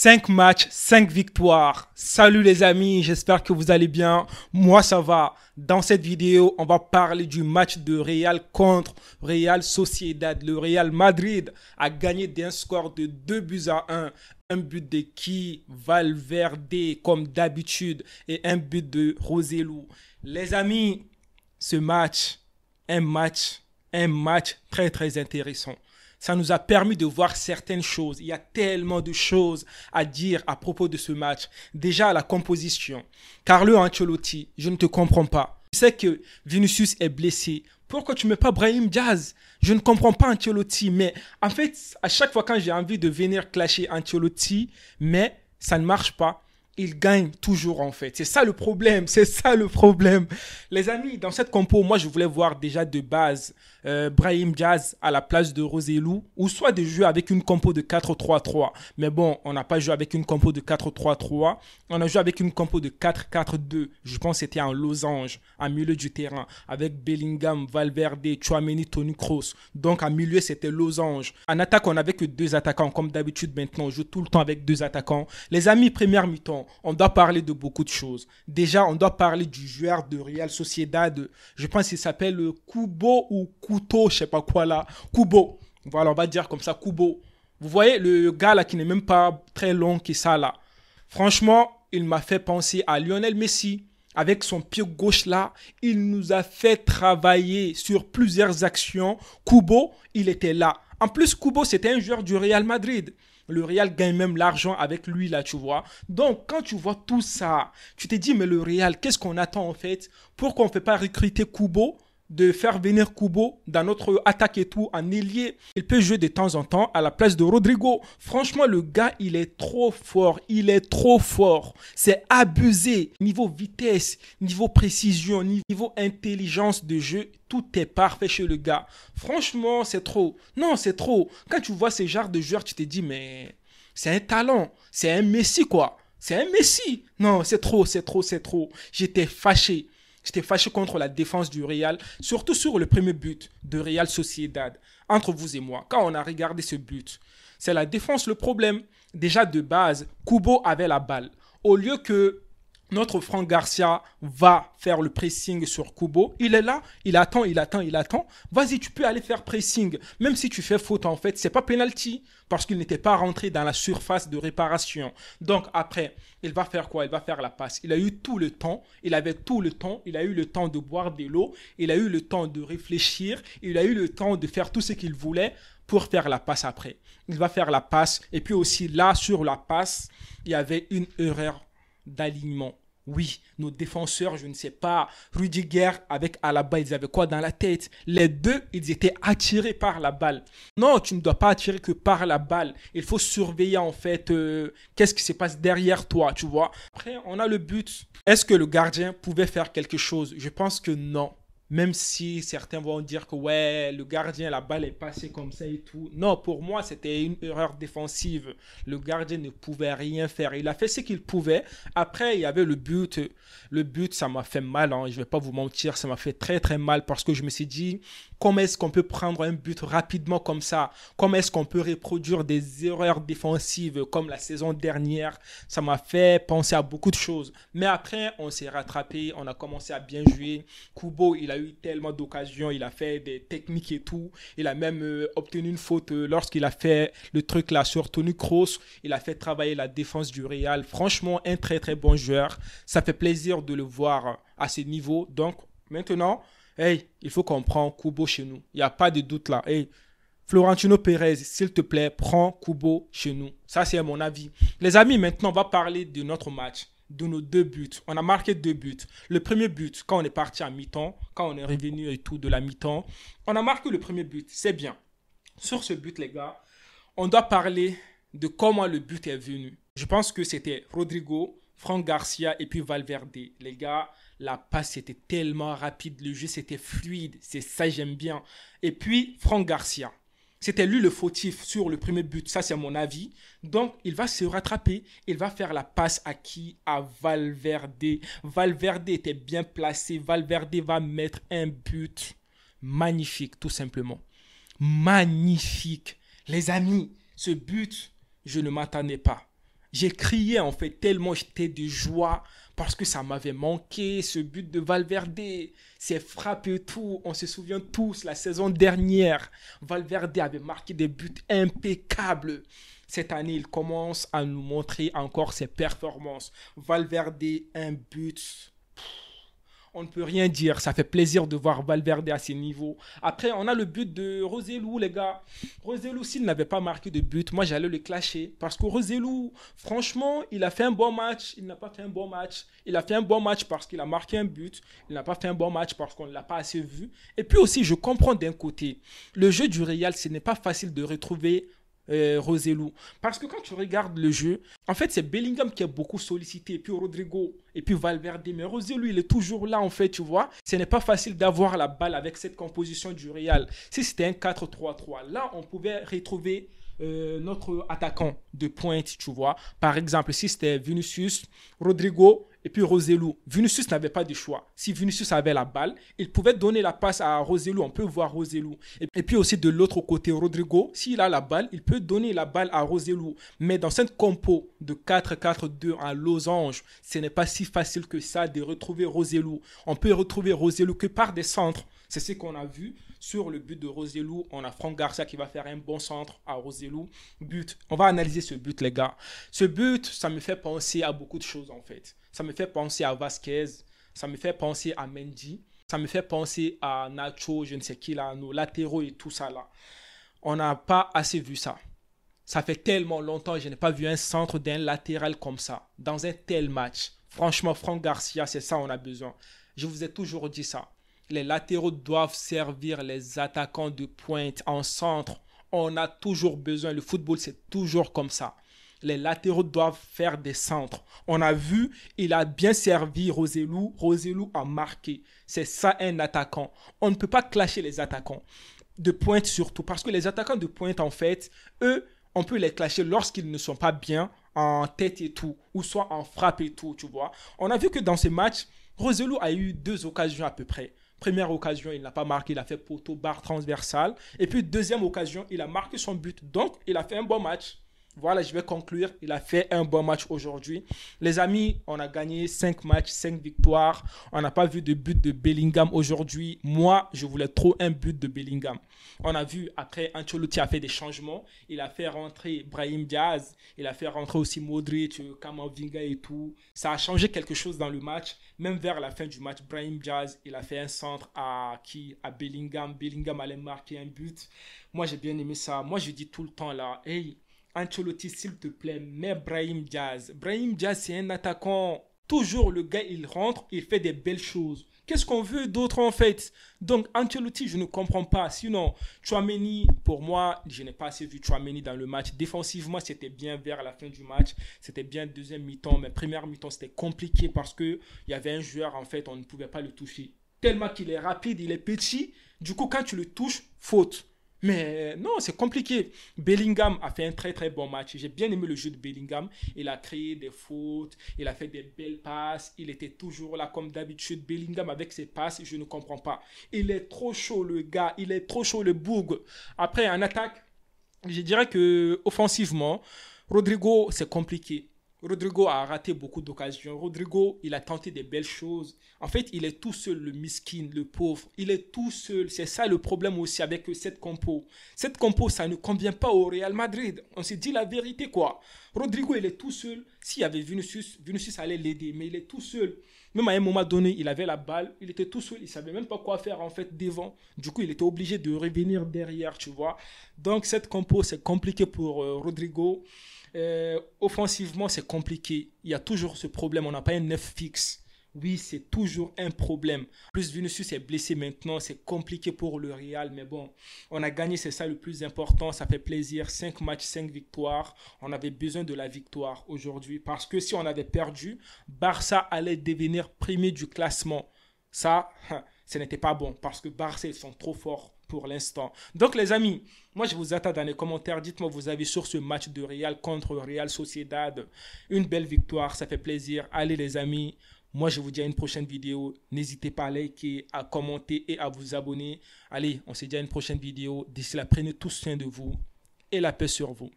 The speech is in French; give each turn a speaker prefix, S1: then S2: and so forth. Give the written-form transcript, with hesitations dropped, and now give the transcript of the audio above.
S1: 5 matchs, 5 victoires. Salut les amis, j'espère que vous allez bien. Moi ça va. Dans cette vidéo, on va parler du match de Real contre Real Sociedad. Le Real Madrid a gagné d'un score de 2-1. Un but de Valverde comme d'habitude et un but de Roselu. Les amis, ce match, un match très très intéressant. Ça nous a permis de voir certaines choses. Il y a tellement de choses à dire à propos de ce match. Déjà, la composition. Carlo Ancelotti, je ne te comprends pas. Tu sais que Vinicius est blessé. Pourquoi tu ne mets pas Brahim Diaz? Je ne comprends pas Ancelotti. Mais en fait, à chaque fois quand j'ai envie de venir clasher Ancelotti, mais ça ne marche pas. Il gagne toujours en fait. C'est ça le problème. C'est ça le problème. Les amis, dans cette compo, moi je voulais voir déjà de base Brahim Diaz à la place de Roselu ou soit de jouer avec une compo de 4-3-3. Mais bon, on n'a pas joué avec une compo de 4-3-3. On a joué avec une compo de 4-4-2. Je pense que c'était en losange, en milieu du terrain, avec Bellingham, Valverde, Tchouaméni, Toni Kroos. Donc en milieu, c'était losange. En attaque, on n'avait que deux attaquants. Comme d'habitude, maintenant, on joue tout le temps avec deux attaquants. Les amis, première mi-temps, on doit parler de beaucoup de choses. Déjà, on doit parler du joueur de Real Sociedad. Je pense qu'il s'appelle Kubo ou Couteau, je sais pas quoi là. Kubo. Voilà, on va dire comme ça, Kubo. Vous voyez le gars là qui n'est même pas très long que ça là. Franchement, il m'a fait penser à Lionel Messi. Avec son pied gauche là, il nous a fait travailler sur plusieurs actions. Kubo, il était là. En plus, Kubo, c'était un joueur du Real Madrid. Le Real gagne même l'argent avec lui, là, tu vois. Donc, quand tu vois tout ça, tu te dis, mais le Real, qu'est-ce qu'on attend, en fait? Pourquoi on ne fait pas recruter Kubo, de faire venir Kubo dans notre attaque et tout, en ailier? Il peut jouer de temps en temps à la place de Rodrigo. Franchement, le gars, il est trop fort. Il est trop fort. C'est abusé. Niveau vitesse, niveau précision, niveau intelligence de jeu, tout est parfait chez le gars. Franchement, c'est trop. Non, c'est trop. Quand tu vois ce genre de joueur, tu te dis, mais c'est un talent. C'est un Messi, quoi. C'est un Messi. Non, c'est trop, c'est trop, c'est trop. J'étais fâché. J'étais fâché contre la défense du Real, surtout sur le premier but de Real Sociedad. Entre vous et moi, quand on a regardé ce but, c'est la défense le problème. Déjà de base, Kubo avait la balle. Au lieu que notre Franck Garcia va faire le pressing sur Kubo, il est là, il attend. Vas-y, tu peux aller faire pressing. Même si tu fais faute, en fait, c'est pas penalty parce qu'il n'était pas rentré dans la surface de réparation. Donc après, il va faire quoi? Il va faire la passe. Il a eu tout le temps, il avait tout le temps, il a eu le temps de boire de l'eau, il a eu le temps de réfléchir, il a eu le temps de faire tout ce qu'il voulait pour faire la passe après. Il va faire la passe et puis aussi là, sur la passe, il y avait une erreur d'alignement. Oui, nos défenseurs, je ne sais pas, Rudiger avec Alaba, ils avaient quoi dans la tête? Les deux, ils étaient attirés par la balle. Non, tu ne dois pas attirer que par la balle. Il faut surveiller en fait qu'est-ce qui se passe derrière toi, tu vois. Après, on a le but. Est-ce que le gardien pouvait faire quelque chose? Je pense que non. Même si certains vont dire que ouais, le gardien, la balle est passée comme ça et tout. Non, pour moi, c'était une erreur défensive. Le gardien ne pouvait rien faire. Il a fait ce qu'il pouvait. Après, il y avait le but. Le but, ça m'a fait mal. Hein. Je ne vais pas vous mentir, ça m'a fait très très mal parce que je me suis dit, comment est-ce qu'on peut prendre un but rapidement comme ça? Comment est-ce qu'on peut reproduire des erreurs défensives comme la saison dernière? Ça m'a fait penser à beaucoup de choses. Mais après, on s'est rattrapé. On a commencé à bien jouer. Kubo, il a eu tellement d'occasions, il a fait des techniques et tout. Il a même obtenu une faute lorsqu'il a fait le truc là sur Toni Kroos. Il a fait travailler la défense du Real. Franchement, un très très bon joueur. Ça fait plaisir de le voir à ce niveau. Donc maintenant, hey, il faut qu'on prenne Kubo chez nous. Il n'y a pas de doute là. Hey, Florentino Pérez, s'il te plaît, prends Kubo chez nous. Ça, c'est mon avis. Les amis, maintenant, on va parler de notre match. De nos deux buts. On a marqué deux buts. Le premier but, quand on est parti à mi-temps, quand on est revenu et tout de la mi-temps, on a marqué le premier but. C'est bien. Sur ce but, les gars, on doit parler de comment le but est venu. Je pense que c'était Rodrigo, Franck Garcia et puis Valverde. Les gars, la passe était tellement rapide. Le jeu, c'était fluide. C'est ça, j'aime bien. Et puis, Franck Garcia. C'était lui le fautif sur le premier but, ça c'est mon avis. Donc il va se rattraper, il va faire la passe à qui? À Valverde. Valverde était bien placé, Valverde va mettre un but magnifique tout simplement. Magnifique. Les amis, ce but, je ne m'attendais pas. J'ai crié en fait tellement j'étais de joie parce que ça m'avait manqué ce but de Valverde, ses frappes et tout. On se souvient tous la saison dernière, Valverde avait marqué des buts impeccables. Cette année, il commence à nous montrer encore ses performances. Valverde, un but. On ne peut rien dire. Ça fait plaisir de voir Valverde à ces niveaux. Après, on a le but de Roselu, les gars. Roselu, s'il n'avait pas marqué de but, moi, j'allais le clasher. Parce que Roselu, franchement, il a fait un bon match. Il n'a pas fait un bon match. Il a fait un bon match parce qu'il a marqué un but. Il n'a pas fait un bon match parce qu'on ne l'a pas assez vu. Et puis aussi, je comprends d'un côté, le jeu du Real, ce n'est pas facile de retrouver Roselu. Parce que quand tu regardes le jeu, en fait, c'est Bellingham qui est beaucoup sollicité, et puis Rodrigo, et puis Valverde. Mais Roselu, il est toujours là, en fait, tu vois. Ce n'est pas facile d'avoir la balle avec cette composition du Real. Si c'était un 4-3-3, là, on pouvait retrouver notre attaquant de pointe, tu vois. Par exemple, si c'était Vinicius, Rodrigo et puis Roselu. Vinicius n'avait pas de choix. Si Vinicius avait la balle, il pouvait donner la passe à Roselu. On peut voir Roselu. Et puis aussi de l'autre côté, Rodrigo, s'il a la balle, il peut donner la balle à Roselu. Mais dans cette compo de 4-4-2 en losange, ce n'est pas si facile que ça de retrouver Roselu. On peut retrouver Roselu que par des centres. C'est ce qu'on a vu sur le but de Roselu. On a Franck Garcia qui va faire un bon centre à Roselu. But. On va analyser ce but, les gars. Ce but, ça me fait penser à beaucoup de choses, en fait. Ça me fait penser à Vasquez. Ça me fait penser à Mendy. Ça me fait penser à Nacho, je ne sais qui là, nos latéraux et tout ça là. On n'a pas assez vu ça. Ça fait tellement longtemps que je n'ai pas vu un centre d'un latéral comme ça, dans un tel match. Franchement, Franck Garcia, c'est ça on a besoin. Je vous ai toujours dit ça. Les latéraux doivent servir les attaquants de pointe en centre. On a toujours besoin. Le football, c'est toujours comme ça. Les latéraux doivent faire des centres. On a vu, il a bien servi Roselu. Roselu a marqué. C'est ça un attaquant. On ne peut pas clasher les attaquants. De pointe surtout. Parce que les attaquants de pointe, en fait, eux, on peut les clasher lorsqu'ils ne sont pas bien en tête et tout. Ou soit en frappe et tout, tu vois. On a vu que dans ce match, Roselu a eu 2 occasions à peu près. Première occasion, il n'a pas marqué, il a fait poteau, barre transversale. Et puis deuxième occasion, il a marqué son but. Donc, il a fait un bon match. Voilà, je vais conclure. Il a fait un bon match aujourd'hui. Les amis, on a gagné 5 matchs, 5 victoires. On n'a pas vu de but de Bellingham aujourd'hui. Moi, je voulais trop un but de Bellingham. On a vu, après, Ancelotti a fait des changements. Il a fait rentrer Brahim Diaz. Il a fait rentrer aussi Modric, Camavinga et tout. Ça a changé quelque chose dans le match. Même vers la fin du match, Brahim Diaz, il a fait un centre à Bellingham. Bellingham allait marquer un but. Moi, j'ai bien aimé ça. Moi, je dis tout le temps là, hey, Ancelotti, s'il te plaît, mets Brahim Diaz. Brahim Diaz, c'est un attaquant. Toujours, le gars, il rentre, il fait des belles choses. Qu'est-ce qu'on veut d'autre en fait? Donc, Ancelotti, je ne comprends pas. Sinon, Tchouaméni, pour moi, je n'ai pas assez vu Tchouaméni dans le match. Défensivement, c'était bien vers la fin du match. C'était bien deuxième mi-temps. Mais première mi-temps, c'était compliqué parce qu'il y avait un joueur, en fait, on ne pouvait pas le toucher. Tellement qu'il est rapide, il est petit. Du coup, quand tu le touches, faute. Mais non, c'est compliqué. Bellingham a fait un très très bon match. J'ai bien aimé le jeu de Bellingham. Il a créé des fautes, il a fait des belles passes. Il était toujours là comme d'habitude. Bellingham avec ses passes, je ne comprends pas. Il est trop chaud le gars, il est trop chaud le boug. Après, en attaque, je dirais que offensivement, Rodrigo, c'est compliqué. Rodrigo a raté beaucoup d'occasions. Rodrigo, il a tenté des belles choses. En fait, il est tout seul, le miskin, le pauvre. Il est tout seul. C'est ça le problème aussi avec cette compo. Cette compo, ça ne convient pas au Real Madrid. On s'est dit la vérité, quoi. Rodrigo, il est tout seul. S'il y avait Vinicius, Vinicius allait l'aider. Mais il est tout seul. Même à un moment donné, il avait la balle. Il était tout seul. Il ne savait même pas quoi faire, en fait, devant. Du coup, il était obligé de revenir derrière, tu vois. Donc, cette compo, c'est compliqué pour Rodrigo. Offensivement, c'est compliqué. Il y a toujours ce problème. On n'a pas un neuf fixe. Oui, c'est toujours un problème. Plus Vinicius est blessé maintenant. C'est compliqué pour le Real. Mais bon, on a gagné. C'est ça le plus important. Ça fait plaisir. 5 matchs, 5 victoires. On avait besoin de la victoire aujourd'hui. Parce que si on avait perdu, Barça allait devenir premier du classement. Ça, ce n'était pas bon. Parce que Barça, ils sont trop forts pour l'instant. Donc les amis, moi je vous attends dans les commentaires. Dites-moi vous avez sur ce match de Real contre Real Sociedad. Une belle victoire, ça fait plaisir. Allez les amis, moi je vous dis à une prochaine vidéo. N'hésitez pas à liker, à commenter et à vous abonner. Allez, on se dit à une prochaine vidéo. D'ici là, prenez tous soin de vous et la paix sur vous.